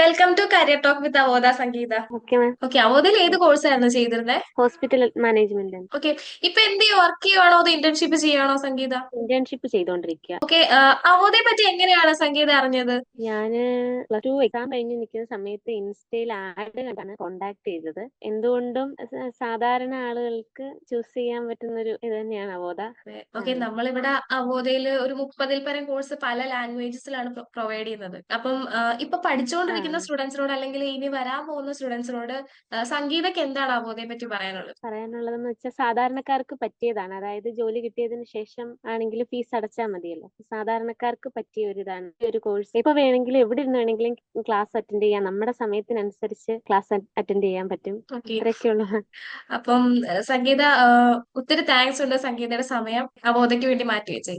Welcome to career talk with Avoda Sangeetha. Okay ma'am. Okay, അവോദയിൽ ഏത് course ആയിരുന്നു ചെയ്തിരുന്നത്? ഹോസ്പിറ്റൽ മാനേജ്മെന്റ് ആണ്. ഓക്കെ, ഇപ്പൊ എന്ത് ചെയ്യും? വർക്ക് ചെയ്യുവാണോ അതോ ഇന്റേൺഷിപ്പ് ചെയ്യാണോ സംഗീത? ഇന്റേൺഷിപ്പ് ചെയ്തോണ്ടിരിക്കുക. ഓക്കെ, അവോദയെ പറ്റി എങ്ങനെയാണ് സംഗീത അറിഞ്ഞത്? ഞാന് പ്ലസ് ടു എക്സാം കഴിഞ്ഞ് നിൽക്കുന്ന സമയത്ത് ഇൻസ്റ്റയിൽ ആഡ് കണ്ടാണ് കോണ്ടാക്ട് ചെയ്തത്. എന്തുകൊണ്ടും സാധാരണ ആളുകൾക്ക് ചൂസ് ചെയ്യാൻ പറ്റുന്ന ഒരു ഇത് തന്നെയാണ് അവോദ. ഓക്കെ, നമ്മളിവിടെ അവോദയിൽ ഒരു 30-ൽ പരം കോഴ്സ് പല ലാംഗ്വേജസിലാണ് പ്രൊവൈഡ് ചെയ്യുന്നത്. അപ്പം ഇപ്പൊ ആ പഠിച്ചുകൊണ്ടിരിക്കുന്ന സ്റ്റുഡൻസിനോട് അല്ലെങ്കിൽ ഇനി വരാൻ പോകുന്ന സ്റ്റുഡൻസിനോട് സംഗീതയ്ക്ക് എന്താണ് അവോദയെ പറ്റി പറയാനുള്ളത്? പറയാനുള്ളതെന്ന് വെച്ചാൽ സാധാരണക്കാർക്ക് പറ്റിയതാണ്. അതായത് ജോലി കിട്ടിയതിന് ശേഷം ആണെങ്കിൽ ഫീസ് അടച്ചാൽ മതിയല്ലോ. സാധാരണക്കാർക്ക് പറ്റിയ ഒരു ഇതാണ് ഈ ഒരു കോഴ്സ്. ഇപ്പൊ വേണമെങ്കിലും എവിടെ ഇരുന്ന് വേണമെങ്കിലും ക്ലാസ് അറ്റൻഡ് ചെയ്യാം. നമ്മുടെ സമയത്തിനനുസരിച്ച് ക്ലാസ് അറ്റൻഡ് ചെയ്യാൻ പറ്റും. ഓക്കെ, അത്രയൊക്കെയുള്ള. അപ്പം സംഗീത, ഒത്തിരി താങ്ക്സ് ഉണ്ട് സംഗീതയുടെ സമയം അവോദയ്ക്ക് വേണ്ടി മാറ്റി വെച്ചേ.